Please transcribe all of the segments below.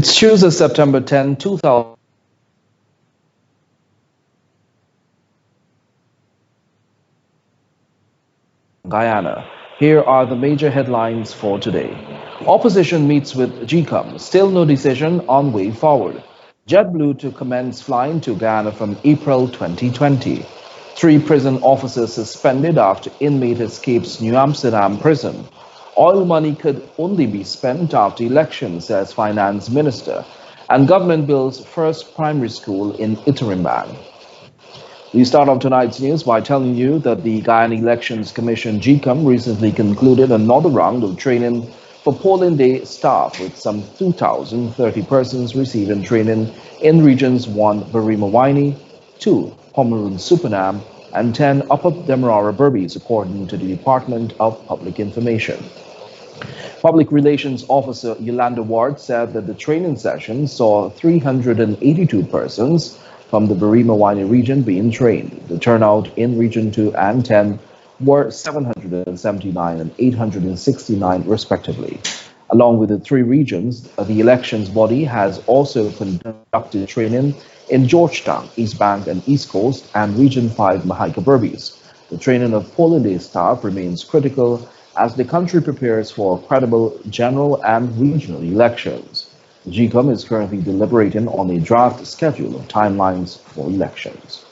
It's Tuesday, September 10, 2000. Guyana. Here are the major headlines for today. Opposition meets with GCOM. Still no decision on way forward. JetBlue to commence flying to Guyana from April 2020. Three prison officers suspended after inmate escapes New Amsterdam prison. Oil money could only be spent after elections, says Finance Minister. And government builds first primary school in Iterimban. We start off tonight's news by telling you that the Guyana Elections Commission GCOM recently concluded another round of training for polling day staff, with some 2,030 persons receiving training in regions 1 Barima-Waini, 2 Pomeroon Supernam, and 10 Upper Demerara Berbice, according to the Department of Public Information. Public Relations Officer Yolanda Ward said that the training session saw 382 persons from the Barima-Waini region being trained. The turnout in Region 2 and 10 were 779 and 869 respectively. Along with the three regions, the elections body has also conducted training in Georgetown, East Bank and East Coast, and Region 5 Mahaica Berbice. The training of polling day staff remains critical as the country prepares for credible general and regional elections. GCOM is currently deliberating on a draft schedule of timelines for elections.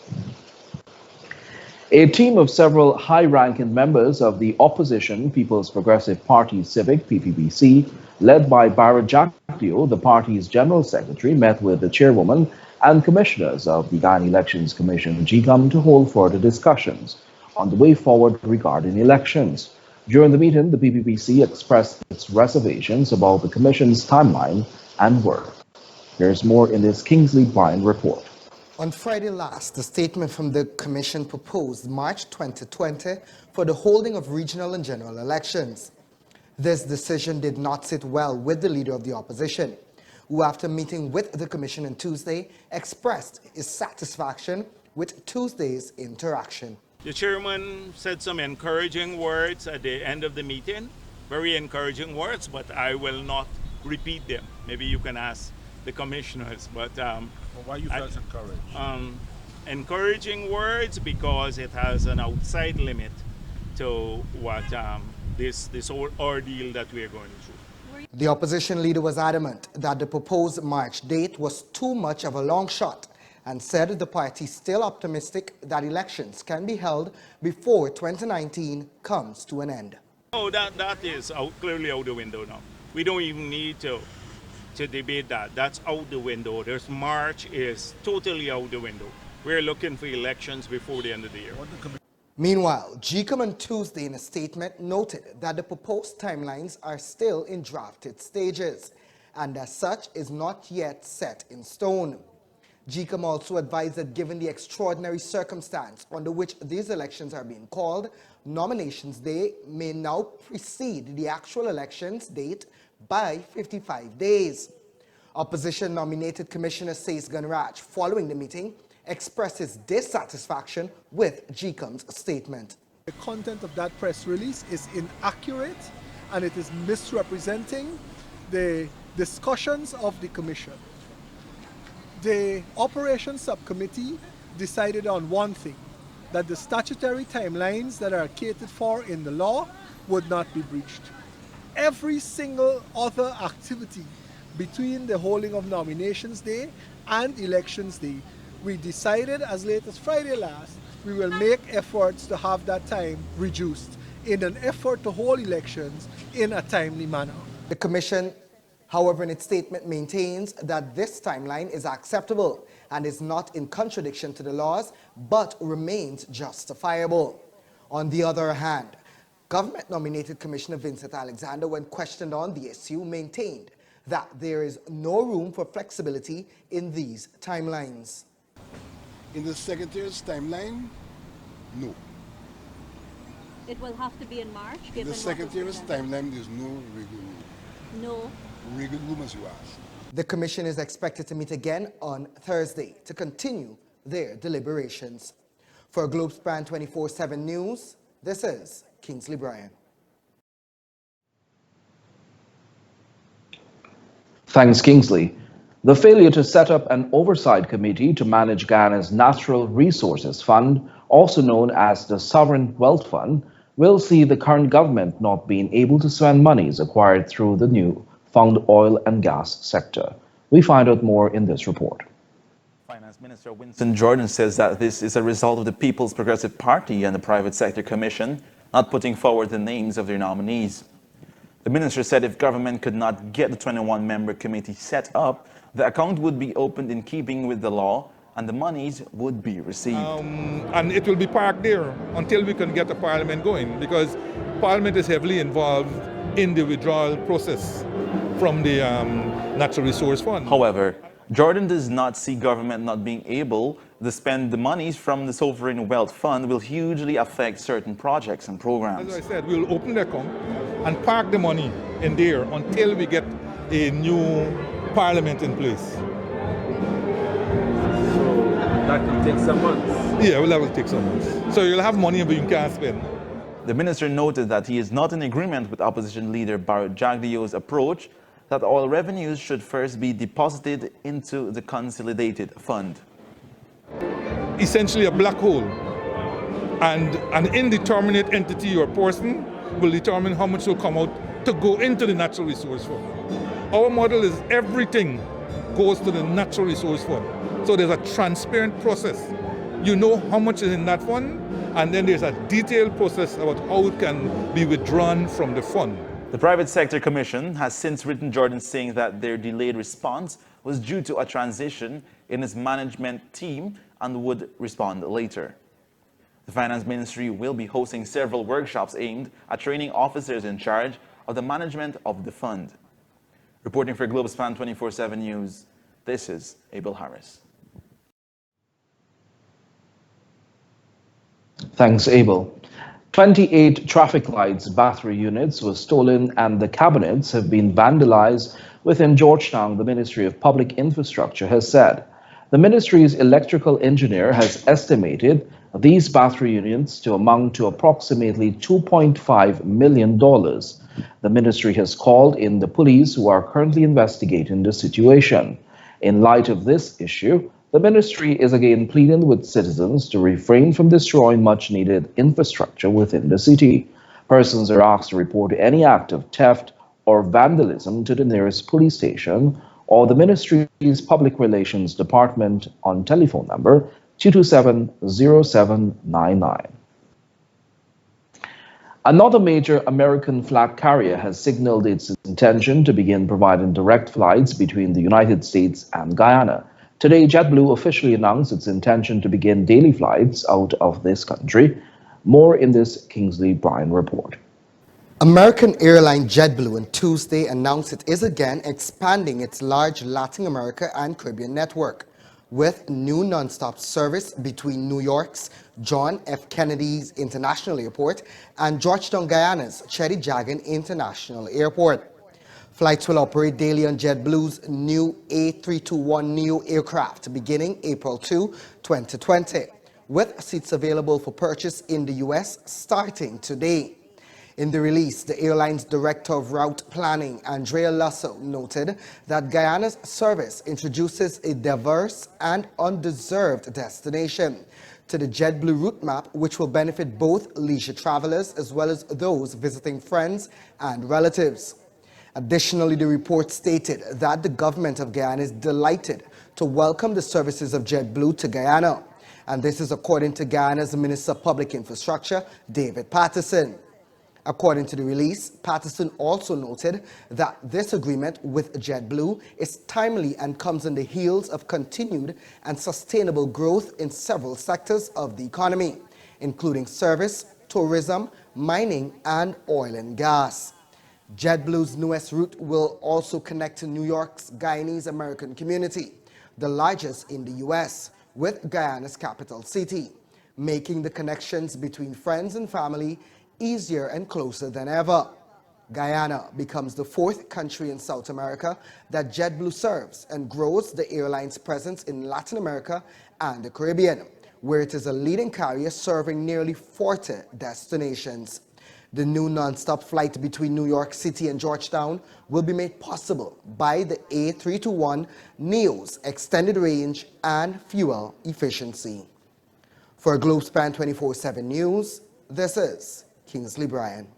A team of several high-ranking members of the opposition People's Progressive Party Civic (PPPC), led by Barra Jacquio, the party's general secretary, met with the chairwoman and commissioners of the Guyana Elections Commission (GCOM) to hold further discussions on the way forward regarding elections. During the meeting, the PPPC expressed its reservations about the Commission's timeline and work. There's more in this Kingsley Bryan report. On Friday last, the statement from the Commission proposed March 2020 for the holding of regional and general elections. This decision did not sit well with the leader of the opposition, who, after meeting with the Commission on Tuesday, expressed his satisfaction with Tuesday's interaction. The chairman said some encouraging words at the end of the meeting, very encouraging words, but I will not repeat them. Maybe you can ask the commissioners. But why you felt encouraged? Encouraging words because it has an outside limit to what this whole ordeal that we are going through. The opposition leader was adamant that the proposed March date was too much of a long shot, and said the party is still optimistic that elections can be held before 2019 comes to an end. Oh, that is clearly out the window now. We don't even need to debate that. That's out the window. There's March is totally out the window. We're looking for elections before the end of the year. Meanwhile, GCOM on Tuesday in a statement noted that the proposed timelines are still in drafted stages, and as such is not yet set in stone. GCOM also advised that given the extraordinary circumstance under which these elections are being called, nominations day may now precede the actual elections date by 55 days. Opposition nominated Commissioner Sais Ganraj, following the meeting, expressed his dissatisfaction with GCOM's statement. The content of that press release is inaccurate and it is misrepresenting the discussions of the Commission. The Operations Subcommittee decided on one thing, that the statutory timelines that are catered for in the law would not be breached. Every single other activity between the holding of Nominations Day and Elections Day, we decided as late as Friday last, we will make efforts to have that time reduced in an effort to hold elections in a timely manner. The Commission, however, in its statement maintains that this timeline is acceptable and is not in contradiction to the laws, but remains justifiable. On the other hand, government-nominated Commissioner Vincent Alexander, when questioned on the issue, maintained that there is no room for flexibility in these timelines. In the Secretary's timeline, no. It will have to be in March? In the Secretary's timeline, there's no wiggle room. No. Wiggle room, as you asked. The Commission is expected to meet again on Thursday to continue their deliberations. For Globespan 24x7 News, this is Kingsley Bryan. Thanks, Kingsley. The failure to set up an oversight committee to manage Ghana's Natural Resources Fund, also known as the Sovereign Wealth Fund, will see the current government not being able to spend monies acquired through the new found oil and gas sector. We find out more in this report. Finance Minister Winston Jordan says that this is a result of the People's Progressive Party and the Private Sector Commission not putting forward the names of their nominees. The minister said if government could not get the 21-member committee set up, the account would be opened in keeping with the law and the monies would be received. And it will be parked there until we can get the parliament going, because parliament is heavily involved in the withdrawal process from the Natural Resource Fund. However, Jordan does not see government not being able to spend the monies from the Sovereign Wealth Fund will hugely affect certain projects and programs. As I said, we'll open the account and park the money in there until we get a new parliament in place. So that can take some months? Yeah, well, that will take some months. So you'll have money but you can't spend. The minister noted that he is not in agreement with opposition leader Barrett Jagdio's approach that all revenues should first be deposited into the consolidated fund. Essentially a black hole, and an indeterminate entity or person will determine how much will come out to go into the Natural Resource Fund. Our model is everything goes to the Natural Resource Fund. So there's a transparent process. You know how much is in that fund, and then there's a detailed process about how it can be withdrawn from the fund. The Private Sector Commission has since written Jordan saying that their delayed response was due to a transition in its management team and would respond later. The Finance Ministry will be hosting several workshops aimed at training officers in charge of the management of the fund. Reporting for Globespan 24x7 News, this is Abel Harris. Thanks, Abel. 28 traffic lights battery units were stolen and the cabinets have been vandalized within Georgetown, the Ministry of Public Infrastructure has said. The ministry's electrical engineer has estimated these battery units to amount to approximately $2.5 million. The ministry has called in the police who are currently investigating the situation. In light of this issue, the ministry is again pleading with citizens to refrain from destroying much-needed infrastructure within the city. Persons are asked to report any act of theft or vandalism to the nearest police station or the ministry's public relations department on telephone number 227-0799. Another major American flag carrier has signaled its intention to begin providing direct flights between the United States and Guyana. Today, JetBlue officially announced its intention to begin daily flights out of this country. More in this Kingsley Bryan report. American airline JetBlue on Tuesday announced it is again expanding its large Latin America and Caribbean network with new non-stop service between New York's John F. Kennedy's International Airport and Georgetown, Guyana's Chetty Jagan International Airport. Flights will operate daily on JetBlue's new A321neo aircraft beginning April 2, 2020, with seats available for purchase in the U.S. starting today. In the release, the airline's Director of Route Planning, Andrea Lusso, noted that Guyana's service introduces a diverse and undeserved destination to the JetBlue route map, which will benefit both leisure travelers as well as those visiting friends and relatives. Additionally, the report stated that the government of Guyana is delighted to welcome the services of JetBlue to Guyana, and this is according to Guyana's Minister of Public Infrastructure, David Patterson. According to the release, Patterson also noted that this agreement with JetBlue is timely and comes on the heels of continued and sustainable growth in several sectors of the economy, including service, tourism, mining, and oil and gas. JetBlue's newest route will also connect to New York's Guyanese American community, the largest in the U.S., with Guyana's capital city, making the connections between friends and family easier and closer than ever. Guyana becomes the fourth country in South America that JetBlue serves and grows the airline's presence in Latin America and the Caribbean, where it is a leading carrier serving nearly 40 destinations. The new non-stop flight between New York City and Georgetown will be made possible by the A321 NEO's extended range and fuel efficiency. For Globespan 24x7 News, this is Kingsley Bryan.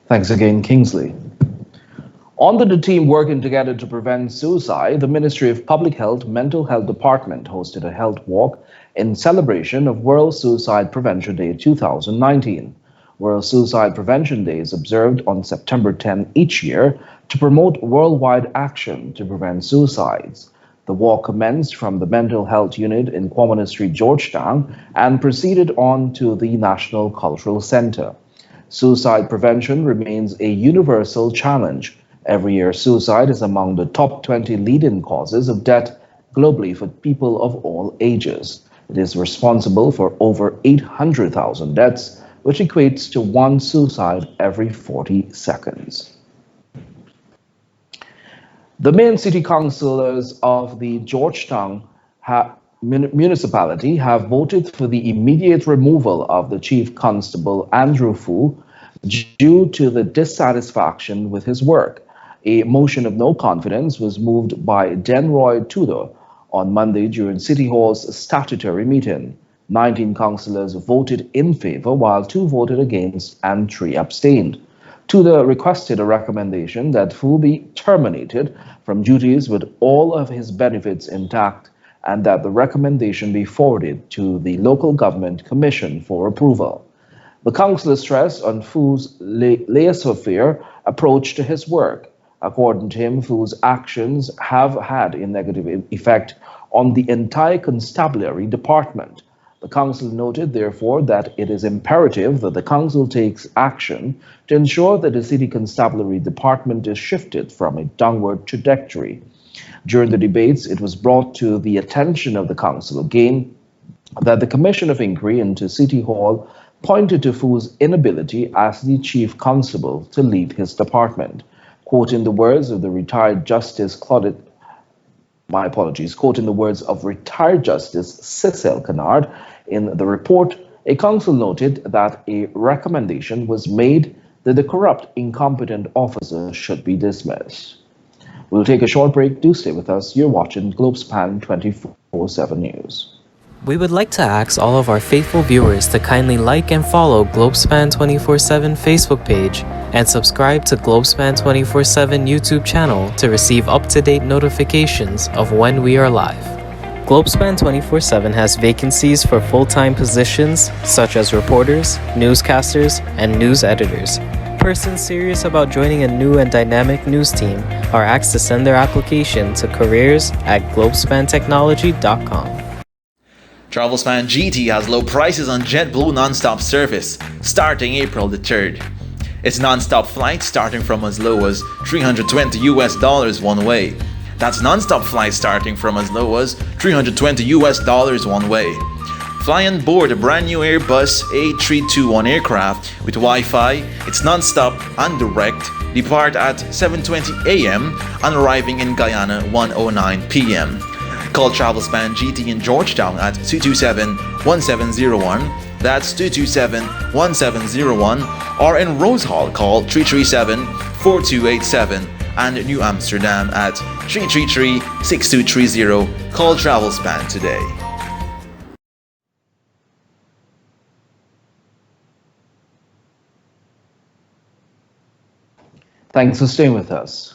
Thanks again, Kingsley. On the team working together to prevent suicide, the Ministry of Public Health Mental Health Department hosted a health walk in celebration of World Suicide Prevention Day 2019. World Suicide Prevention Day is observed on September 10 each year to promote worldwide action to prevent suicides. The walk commenced from the Mental Health Unit in Quamana Street, Georgetown, and proceeded on to the National Cultural Center. Suicide prevention remains a universal challenge. Every year, suicide is among the top 20 leading causes of death globally for people of all ages. It is responsible for over 800,000 deaths, which equates to one suicide every 40 seconds. The main city councillors of the Georgetown municipality have voted for the immediate removal of the chief constable Andrew Fu due to the dissatisfaction with his work. A motion of no confidence was moved by Denroy Tudor on Monday during City Hall's statutory meeting. 19 councillors voted in favor, while 2 voted against and 3 abstained. Tudor requested a recommendation that Fu be terminated from duties with all of his benefits intact, and that the recommendation be forwarded to the Local Government Commission for approval. The councillor stressed on Fu's laissez-faire approach to his work. According to him, Fu's actions have had a negative effect on the entire constabulary department. The council noted, therefore, that it is imperative that the council takes action to ensure that the city constabulary department is shifted from a downward trajectory. During the debates, it was brought to the attention of the council again that the Commission of Inquiry into City Hall pointed to Fu's inability as the chief constable to lead his department. Quoting the words of the retired Justice quoting the words of retired Justice Cecil Kennard in the report, a council noted that a recommendation was made that the corrupt, incompetent officer should be dismissed. We'll take a short break. Do stay with us. You're watching Globespan 24x7 News. We would like to ask all of our faithful viewers to kindly like and follow Globespan 24x7 Facebook page and subscribe to Globespan 24x7 YouTube channel to receive up-to-date notifications of when we are live. Globespan 24x7 has vacancies for full-time positions such as reporters, newscasters, and news editors. Persons serious about joining a new and dynamic news team are asked to send their application to careers@globespantechnology.com. Travelspan GT has low prices on JetBlue non-stop service starting April the 3rd. It's non-stop flights starting from as low as $320 one way. That's non-stop flights starting from as low as $320 one way. Fly on board a brand new Airbus A321 aircraft with Wi-Fi. It's non-stop and direct. Depart at 7:20 a.m. and arriving in Guyana 1:09 p.m. Call Travelspan GT in Georgetown at 227-1701. That's 227-1701. Or in Rose Hall, call 337-4287. And New Amsterdam at 333-6230. Call Travelspan today. Thanks for staying with us.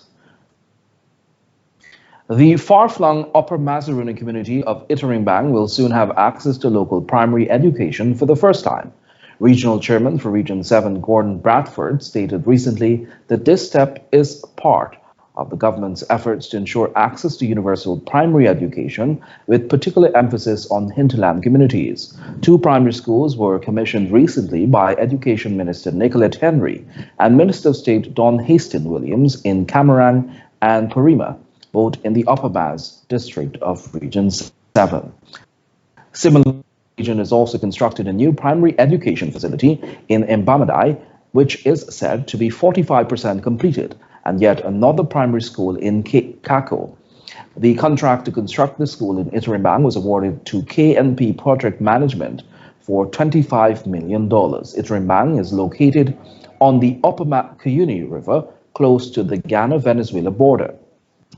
The far-flung Upper Mazaruni community of Iterengbang will soon have access to local primary education for the first time. Regional Chairman for Region 7, Gordon Bradford, stated recently that this step is part of the government's efforts to ensure access to universal primary education, with particular emphasis on hinterland communities. 2 primary schools were commissioned recently by Education Minister Nicolette Henry and Minister of State Don Hastings Williams in Camarang and Parima, both in the Upper Baz district of Region 7. Similarly, the region has also constructed a new primary education facility in Mbamadai, which is said to be 45% completed, and yet another primary school in Kako. The contract to construct the school in Iterengbang was awarded to KNP Project Management for $25 million. Ithrimbang is located on the Upper Cuyuni River, close to the Ghana-Venezuela border.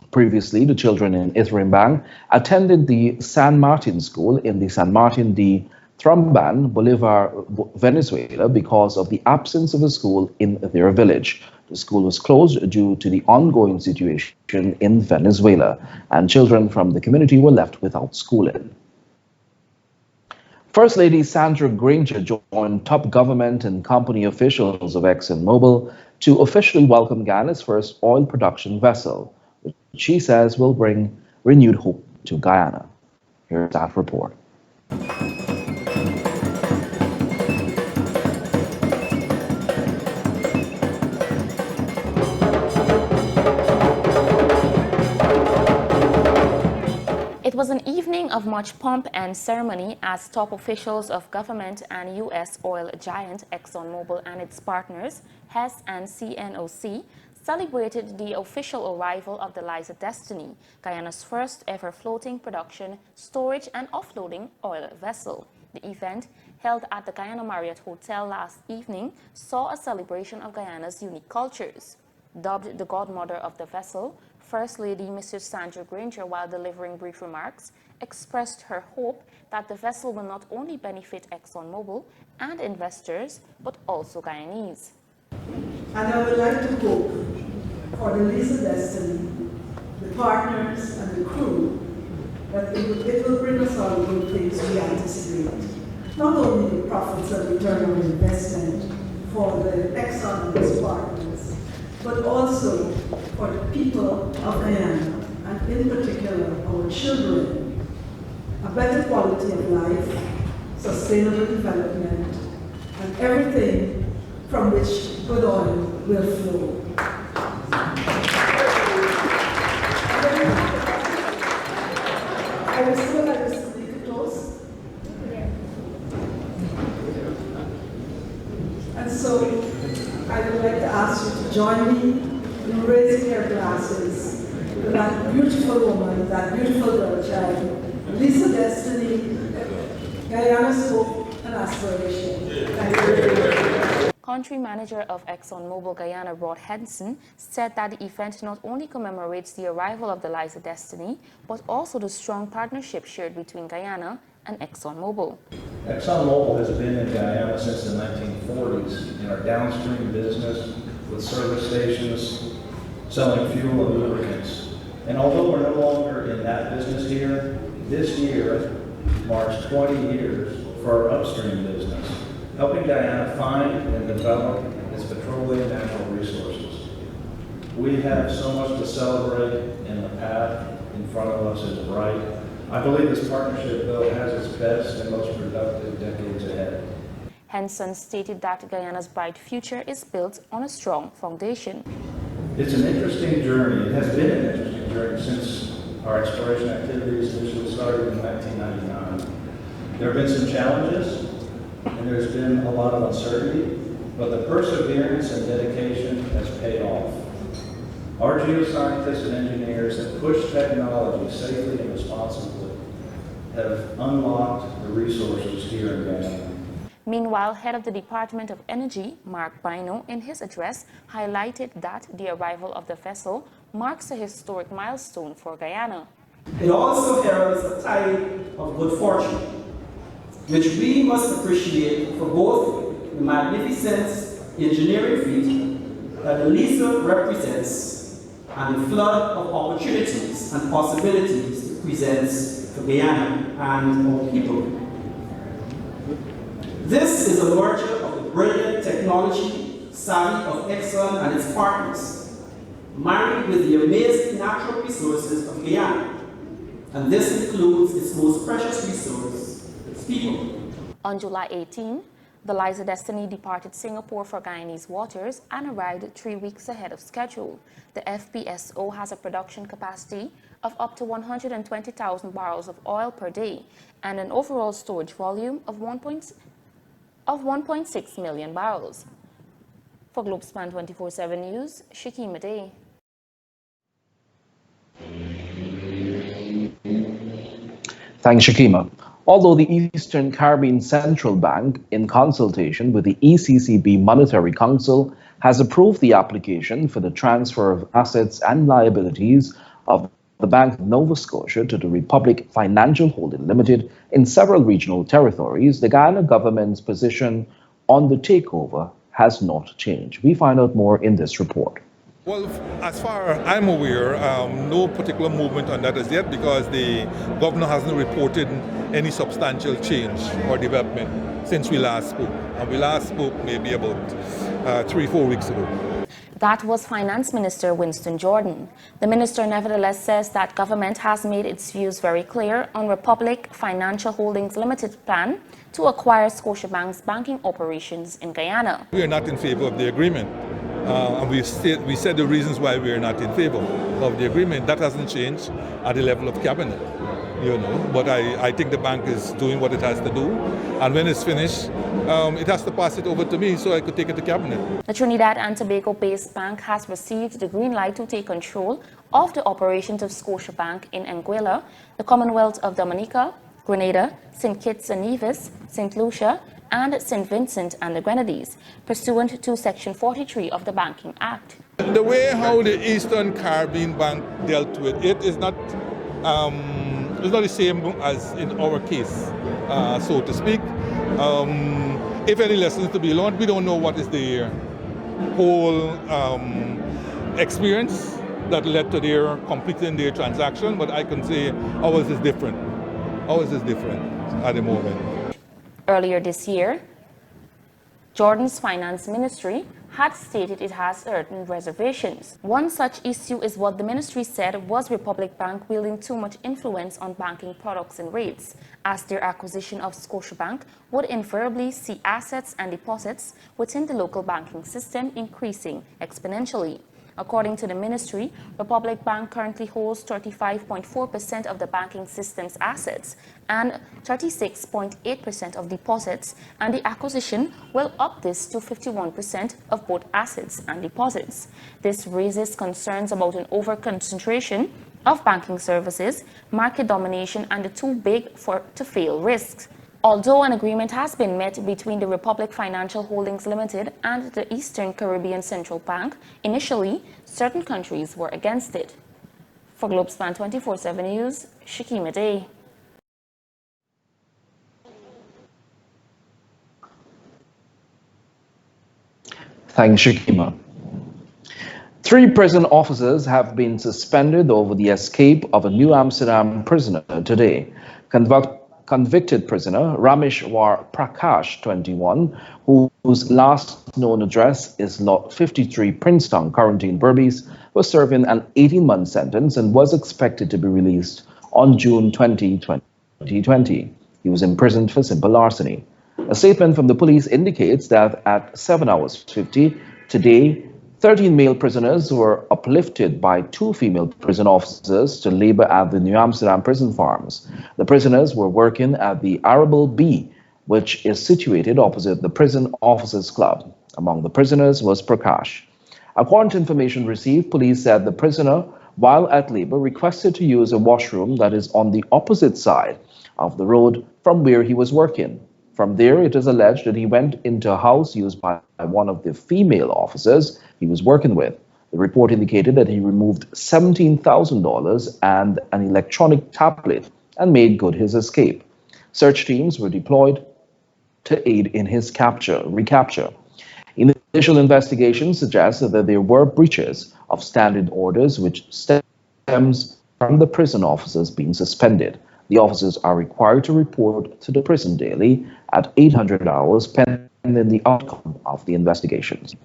Previously, the children in Ithrimbang attended the San Martin School in the San Martin de Thrumban, Bolivar, Venezuela, because of the absence of a school in their village. The school was closed due to the ongoing situation in Venezuela, and children from the community were left without schooling. First Lady Sandra Granger joined top government and company officials of ExxonMobil to officially welcome Ghana's first oil production vessel, which she says will bring renewed hope to Guyana. Here's that report. It was an evening of much pomp and ceremony as top officials of government and U.S. oil giant ExxonMobil and its partners, Hess and CNOC, celebrated the official arrival of the Liza Destiny, Guyana's first ever floating production, storage and offloading oil vessel. The event, held at the Guyana Marriott Hotel last evening, saw a celebration of Guyana's unique cultures. Dubbed the godmother of the vessel, First Lady Mrs. Sandra Granger, while delivering brief remarks, expressed her hope that the vessel will not only benefit ExxonMobil and investors, but also Guyanese. And I would like to hope for the Liza Destiny, the partners and the crew, that it will bring us all the good things we anticipate. Not only the profits and return on investment for the Exxon and its partners, but also for the people of Guyana, and in particular our children, a better quality of life, sustainable development, and everything from which good oil will flow. I would still like to speak a toast. And so I would like to ask you to join me in raising your glasses to that beautiful woman, that beautiful girl child, Liza Destiny, Guyana's hope and aspiration. Thank you. Country manager of ExxonMobil Guyana, Rod Henson, said that the event not only commemorates the arrival of the Liza Destiny, but also the strong partnership shared between Guyana and ExxonMobil. ExxonMobil has been in Guyana since the 1940s in our downstream business with service stations, selling fuel and lubricants. And although we're no longer in that business here, this year marks 20 years for our upstream business, helping Guyana find and develop its petroleum natural resources. We have so much to celebrate, and the path in front of us is bright. I believe this partnership, though, has its best and most productive decades ahead. Henson stated that Guyana's bright future is built on a strong foundation. It's an interesting journey. It has been an interesting journey since our exploration activities initially started in 1999. There have been some challenges, and there's been a lot of uncertainty, but the perseverance and dedication has paid off. Our geoscientists and engineers that push technology safely and responsibly have unlocked the resources here in Guyana. Meanwhile, head of the Department of Energy, Mark Bino, in his address, highlighted that the arrival of the vessel marks a historic milestone for Guyana. It also heralds a tide of good fortune, which we must appreciate for both the magnificent engineering feat that the Liza represents and the flood of opportunities and possibilities it presents for Guyana and our people. This is a merger of the brilliant technology savvy of Exxon and its partners, married with the amazing natural resources of Guyana, and this includes its most precious resource, its people. On July 18, the Liza Destiny departed Singapore for Guyanese waters and arrived 3 weeks ahead of schedule. The FPSO has a production capacity of up to 120,000 barrels of oil per day and an overall storage volume of 1.6 million barrels. For Globespan 24x7 News, Shakima Day. Thanks, Shakima. Although the Eastern Caribbean Central Bank, in consultation with the ECCB Monetary Council, has approved the application for the transfer of assets and liabilities of the Bank of Nova Scotia to the Republic Financial Holding Limited in several regional territories, the Guyana government's position on the takeover has not changed. We find out more in this report. Well, as far as I'm aware, no particular movement on that as yet because the governor hasn't reported any substantial change or development since we last spoke. And we last spoke maybe about 3-4 weeks ago. That was Finance Minister Winston Jordan. The minister nevertheless says that government has made its views very clear on Republic Financial Holdings Limited plan to acquire Scotiabank's banking operations in Guyana. We are not in favor of the agreement. And we said the reasons why we are not in favor of the agreement. That hasn't changed at the level of cabinet, But I think the bank is doing what it has to do. And when it's finished, it has to pass it over to me so I could take it to cabinet. The Trinidad and Tobago-based bank has received the green light to take control of the operations of Scotiabank in Anguilla, the Commonwealth of Dominica, Grenada, St. Kitts and Nevis, St. Lucia, and St. Vincent and the Grenadines, pursuant to Section 43 of the Banking Act. The way how the Eastern Caribbean Bank dealt with it is not the same as in our case, so to speak. If any lessons to be learned, we don't know what is the whole experience that led to their completing their transaction, but I can say ours is different. Ours is different at the moment. Earlier this year, Jordan's finance ministry had stated it has certain reservations. One such issue is what the ministry said was Republic Bank wielding too much influence on banking products and rates, as their acquisition of Scotiabank would invariably see assets and deposits within the local banking system increasing exponentially. According to the ministry, Republic Bank currently holds 35.4% of the banking system's assets and 36.8% of deposits, and the acquisition will up this to 51% of both assets and deposits. This raises concerns about an over-concentration of banking services, market domination, and the too big to fail risks. Although an agreement has been met between the Republic Financial Holdings Limited and the Eastern Caribbean Central Bank, initially, certain countries were against it. For Globespan 24x7 News, Shakima Day. Thanks, Shakima. 3 prison officers have been suspended over the escape of a New Amsterdam prisoner today. Convicted prisoner Rameshwar Prakash, 21, whose last known address is Lot 53 Princetown, currently in Berbice, was serving an 18-month sentence and was expected to be released on June 20, 2020. He was imprisoned for simple larceny. A statement from the police indicates that at 7 hours 50 today, 13 male prisoners were uplifted by 2 female prison officers to labor at the New Amsterdam prison farms. The prisoners were working at the Arable B, which is situated opposite the Prison Officers Club. Among the prisoners was Prakash. According to information received, police said the prisoner, while at labor, requested to use a washroom that is on the opposite side of the road from where he was working. From there, it is alleged that he went into a house used by one of the female officers he was working with. The report indicated that he removed $17,000 and an electronic tablet and made good his escape. Search teams were deployed to aid in his recapture. Initial investigations suggest that there were breaches of standing orders, which stems from the prison officers being suspended. The officers are required to report to the prison daily at 800 hours pending the outcome of the investigations.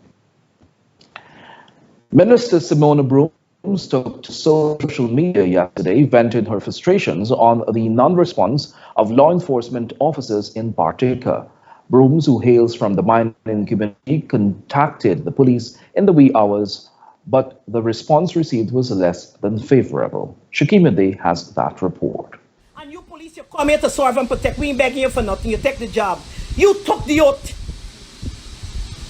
Minister Simona Brooms took to social media yesterday, vented her frustrations on the non-response of law enforcement officers in Bartica. Brooms, who hails from the mining community, contacted the police in the wee hours, but the response received was less than favorable. Shakima Day has that report. And you police, you come here to serve and protect. We ain't begging you for nothing. You take the job. You took the oath.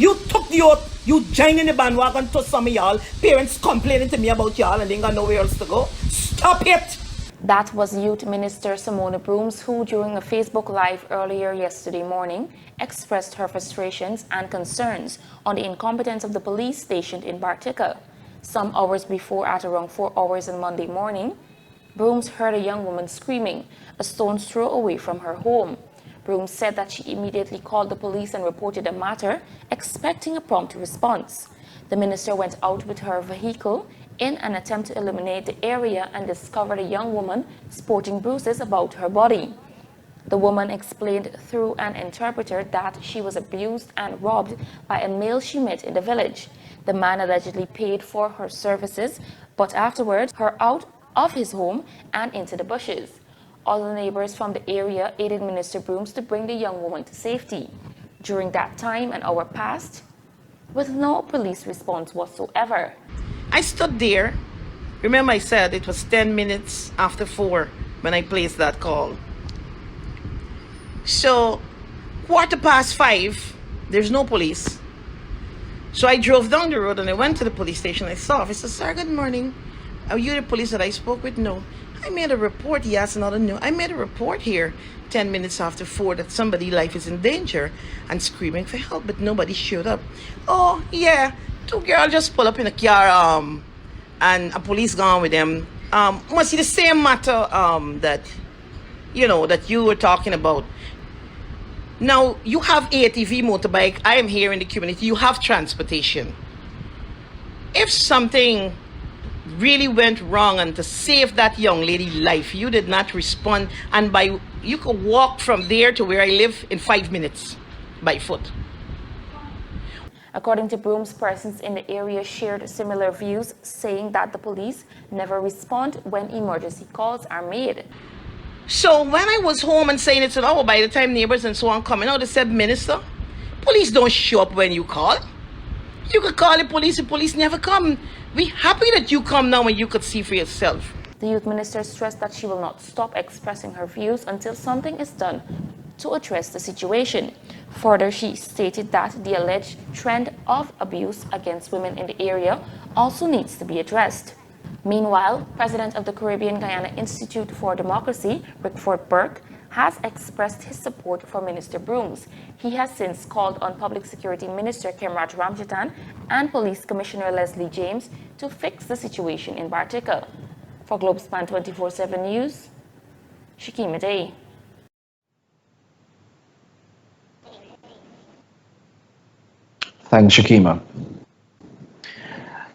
You took the oath. You joined in the bandwagon to some of y'all. Parents complaining to me about y'all and they ain't got nowhere else to go. Stop it. That was Youth Minister Simona Brooms, who during a Facebook Live earlier yesterday morning expressed her frustrations and concerns on the incompetence of the police stationed in Bartica. Some hours before, at around 4 hours on Monday morning, Brooms heard a young woman screaming a stone's throw away from her home. Brooms said that she immediately called the police and reported the matter, expecting a prompt response. The minister went out with her vehicle in an attempt to illuminate the area and discovered a young woman sporting bruises about her body. The woman explained through an interpreter that she was abused and robbed by a male she met in the village. The man allegedly paid for her services, but afterwards her out of his home and into the bushes. Other neighbors from the area aided Minister Brooms to bring the young woman to safety. During that time, an hour passed with no police response whatsoever. I stood there. Remember I said it was 10 minutes after 4 when I placed that call. So, 5:15, there's no police. So I drove down the road and I went to the police station. I saw Officer, sir, good morning. Are you the police that I spoke with? No. I made a report. He asked another, no. I made a report here 10 minutes after 4 that somebody's life is in danger and screaming for help, but nobody showed up. Oh, yeah. 2 girls just pull up in a car and a police gone with them. Must be the same matter that you were talking about. Now, you have ATV motorbike. I am here in the community. You have transportation. If something really went wrong and to save that young lady's life, you did not respond, and you could walk from there to where I live in 5 minutes by foot. According to Brooms, persons in the area shared similar views, saying that the police never respond when emergency calls are made. So when I was home and saying it to by the time neighbors and so on coming out, they said, Minister, police don't show up when you call. You could call the police never come. We happy that you come now and you could see for yourself. The youth minister stressed that she will not stop expressing her views until something is done to address the situation. Further, she stated that the alleged trend of abuse against women in the area also needs to be addressed. Meanwhile, President of the Caribbean Guyana Institute for Democracy, Rickford Burke, has expressed his support for Minister Brooms. He has since called on Public Security Minister Kemraj Ramjatan and Police Commissioner Leslie James to fix the situation in Bartica. For Globespan 24x7 News, Shakima Day. Thanks, Shakima.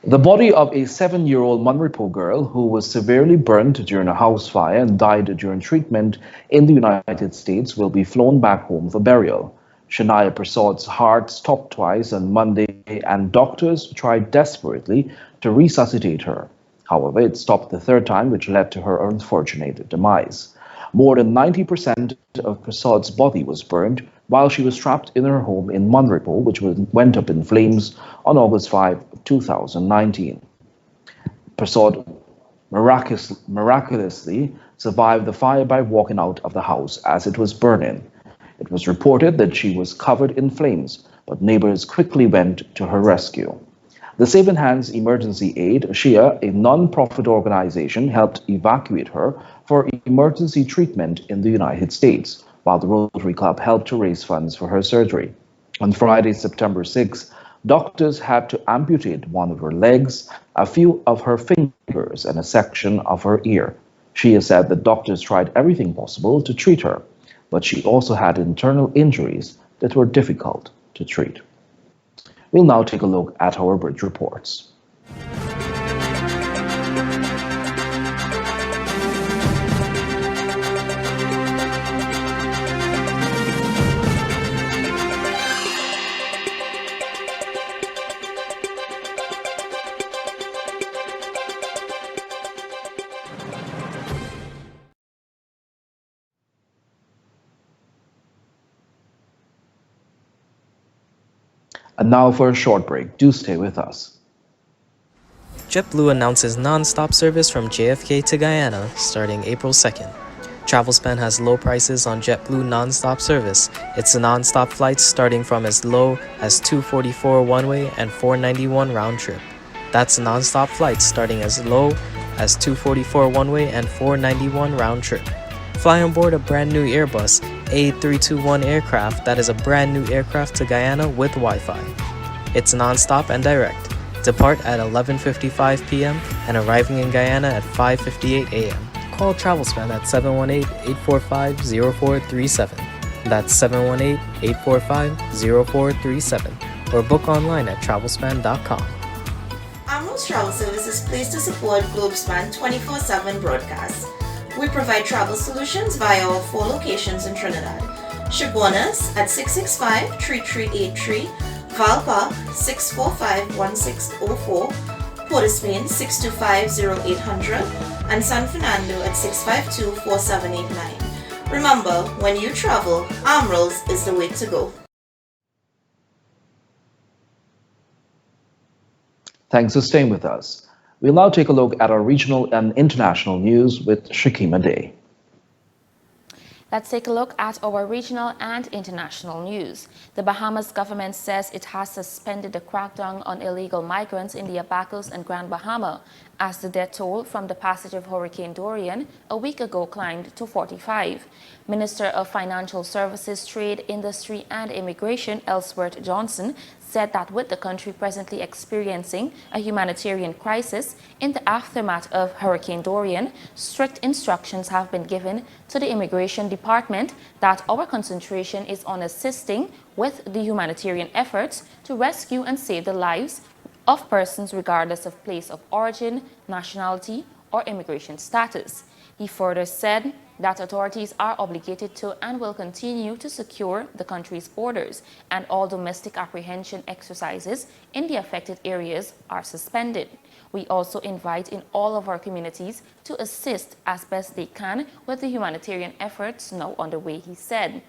The body of a 7-year-old Munripo girl who was severely burnt during a house fire and died during treatment in the United States will be flown back home for burial. Shania Prasad's heart stopped twice on Monday and doctors tried desperately to resuscitate her. However, it stopped the third time, which led to her unfortunate demise. More than 90% of Prasad's body was burned while she was trapped in her home in Munripo, which went up in flames on August 5, 2019. Prasad miraculously survived the fire by walking out of the house as it was burning. It was reported that she was covered in flames, but neighbors quickly went to her rescue. The Saving Hands Emergency Aid, SHIA, a non-profit organization, helped evacuate her for emergency treatment in the United States, while the Rotary Club helped to raise funds for her surgery. On Friday, September 6, doctors had to amputate one of her legs, a few of her fingers, and a section of her ear. She has said that doctors tried everything possible to treat her, but she also had internal injuries that were difficult to treat. We'll now take a look at our bridge reports. And now for a short break. Do stay with us. JetBlue announces non-stop service from JFK to Guyana starting April 2nd. TravelSpan has low prices on JetBlue non-stop service. It's a non-stop flights starting from as low as $244 one-way and $491 round-trip. That's non-stop flights starting as low as 244 one-way and 491 round-trip. Fly on board a brand new Airbus A321 aircraft that is a brand new aircraft to Guyana with Wi-Fi. It's non-stop and direct. Depart at 11:55 p.m. and arriving in Guyana at 5:58 a.m. Call Travelspan at 718-845-0437. That's 718-845-0437. Or book online at travelspan.com. Amro's Travel Service is pleased to support Globespan 24x7 broadcasts. We provide travel solutions via our 4 locations in Trinidad. Chaguanas at 665-3383, Valpa 645-1604, Port of Spain 625-0800, and San Fernando at 652-4789. Remember, when you travel, Amro's is the way to go. Thanks for staying with us. We'll now take a look at our regional and international news with Shakima Day. Let's take a look at our regional and international news. The Bahamas government says it has suspended the crackdown on illegal migrants in the Abacos and Grand Bahama as the death toll from the passage of Hurricane Dorian a week ago climbed to 45. Minister of Financial Services, Trade, Industry and Immigration, Ellsworth Johnson, said that with the country presently experiencing a humanitarian crisis in the aftermath of Hurricane Dorian, strict instructions have been given to the Immigration Department that our concentration is on assisting with the humanitarian efforts to rescue and save the lives of persons regardless of place of origin, nationality, or immigration status. He further said that authorities are obligated to and will continue to secure the country's borders, and all domestic apprehension exercises in the affected areas are suspended. We also invite in all of our communities to assist as best they can with the humanitarian efforts now underway, he said.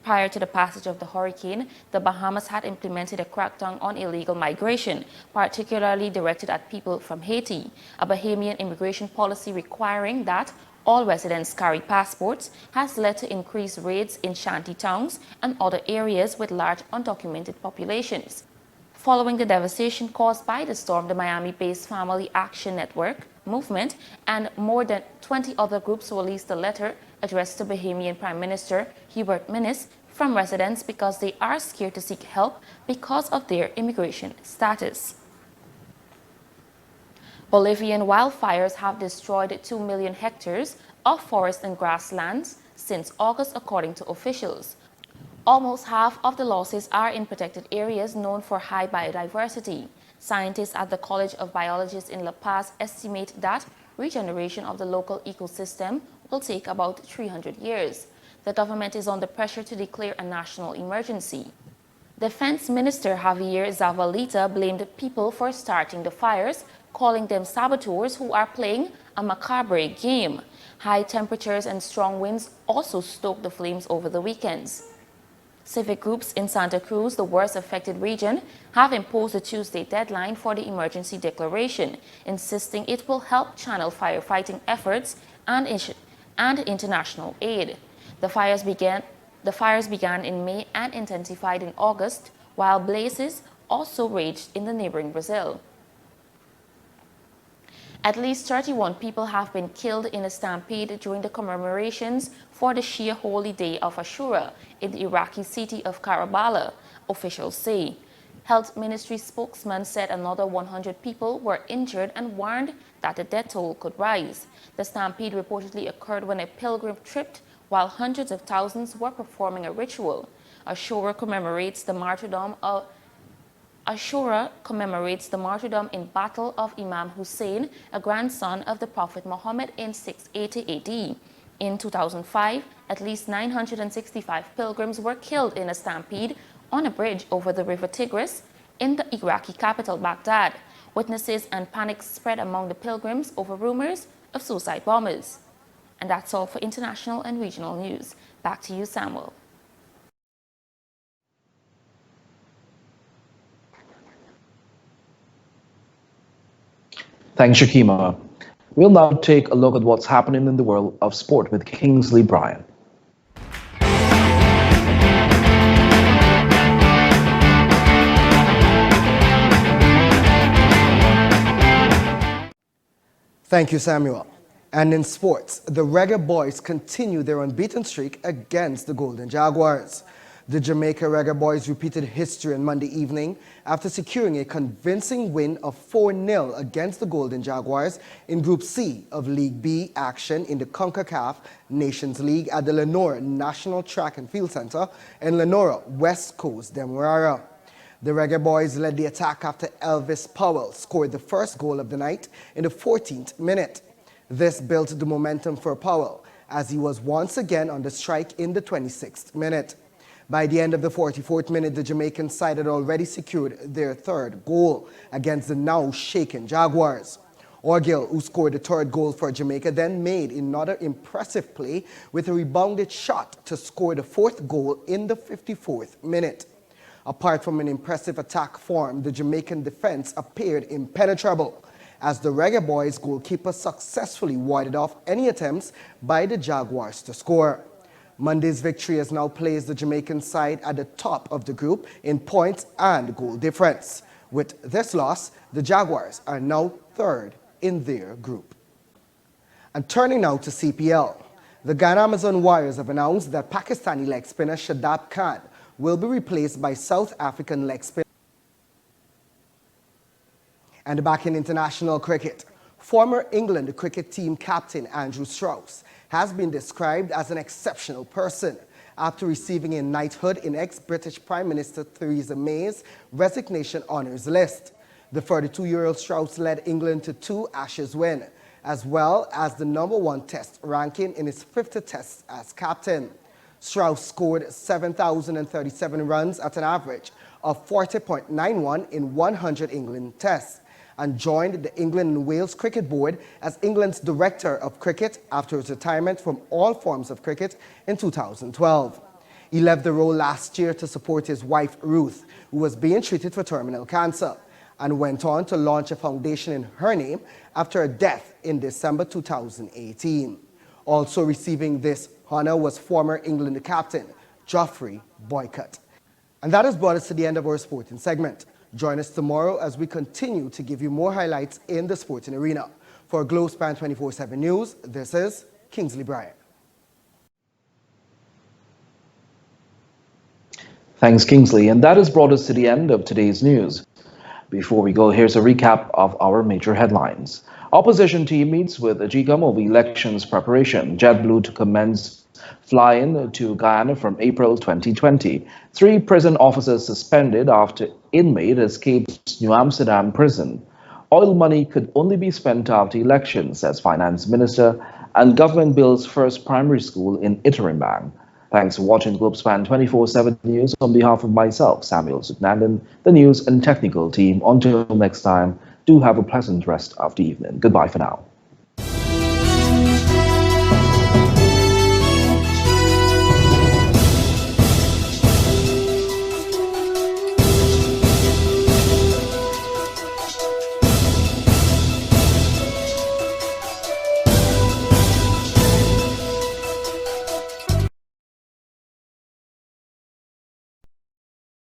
Prior to the passage of the hurricane, the Bahamas had implemented a crackdown on illegal migration, particularly directed at people from Haiti. A Bahamian immigration policy requiring that all residents carry passports has led to increased raids in shanty towns and other areas with large undocumented populations. Following the devastation caused by the storm, the Miami-based Family Action Network movement and more than 20 other groups released a letter addressed to Bahamian Prime Minister Hubert Minnis from residents because they are scared to seek help because of their immigration status. Bolivian wildfires have destroyed 2 million hectares of forest and grasslands since August, according to officials. Almost half of the losses are in protected areas known for high biodiversity. Scientists at the College of Biologists in La Paz estimate that regeneration of the local ecosystem will take about 300 years. The government is under pressure to declare a national emergency. Defense Minister Javier Zavalita blamed people for starting the fires, calling them saboteurs who are playing a macabre game. High temperatures and strong winds also stoked the flames over the weekends. Civic groups in Santa Cruz, the worst affected region, have imposed a Tuesday deadline for the emergency declaration, insisting it will help channel firefighting efforts and international aid. The fires began in May and intensified in August, while blazes also raged in the neighboring Brazil. At least 31 people have been killed in a stampede during the commemorations for the Shia holy day of Ashura in the Iraqi city of Karbala, officials say. Health Ministry spokesman said another 100 people were injured and warned that the death toll could rise. The stampede reportedly occurred when a pilgrim tripped while hundreds of thousands were performing a ritual. Ashura commemorates the martyrdom in battle of Imam Hussein, a grandson of the Prophet Muhammad, in 680 AD. In 2005, at least 965 pilgrims were killed in a stampede on a bridge over the river Tigris in the Iraqi capital, Baghdad. Witnesses and panic spread among the pilgrims over rumors of suicide bombers. And that's all for international and regional news. Back to you, Samuel. Thanks, Shakima. We'll now take a look at what's happening in the world of sport with Kingsley Bryan. Thank you, Samuel. And in sports, the Reggae Boys continue their unbeaten streak against the Golden Jaguars. The Jamaica Reggae Boys repeated history on Monday evening after securing a convincing win of 4-0 against the Golden Jaguars in Group C of League B action in the CONCACAF Nations League at the Lenora National Track and Field Center in Lenora, West Coast, Demerara. The Reggae Boys led the attack after Elvis Powell scored the first goal of the night in the 14th minute. This built the momentum for Powell as he was once again on the strike in the 26th minute. By the end of the 44th minute, the Jamaican side had already secured their third goal against the now shaken Jaguars. Orgil, who scored the third goal for Jamaica, then made another impressive play with a rebounded shot to score the fourth goal in the 54th minute. Apart from an impressive attack form, the Jamaican defense appeared impenetrable as the Reggae Boys goalkeeper successfully warded off any attempts by the Jaguars to score. Monday's victory has now placed the Jamaican side at the top of the group in points and goal difference. With this loss, the Jaguars are now third in their group. And turning now to CPL, the Ghana Amazon Warriors have announced that Pakistani leg spinner Shadab Khan will be replaced by South African leg spinner. And back in international cricket, former England cricket team captain Andrew Strauss has been described as an exceptional person after receiving a knighthood in ex-British Prime Minister Theresa May's resignation honours list. The 32-year-old Strauss led England to 2 Ashes wins, as well as the #1 test ranking in his 50th test as captain. Strauss scored 7,037 runs at an average of 40.91 in 100 England tests, and joined the England and Wales Cricket Board as England's Director of Cricket after his retirement from all forms of cricket in 2012. He left the role last year to support his wife Ruth, who was being treated for terminal cancer, and went on to launch a foundation in her name after a death in December 2018. Also receiving this honor was former England captain Geoffrey Boycott. And that has brought us to the end of our sporting segment. Join us tomorrow as we continue to give you more highlights in the sporting arena. For Globespan 24x7 News, this is Kingsley Bryant. Thanks, Kingsley. And that has brought us to the end of today's news. Before we go, here's a recap of our major headlines. Opposition team meets with GCOM over elections preparation. JetBlue to commence flying to Guyana from April 2020. 3 prison officers suspended after inmate escapes New Amsterdam prison. Oil money could only be spent after elections, says Finance Minister, and government builds first primary school in Iterimang. Thanks for watching Globespan 24/7 News. On behalf of myself, Samuel Suknandon, the news and technical team, until next time, do have a pleasant rest of the evening. Goodbye for now.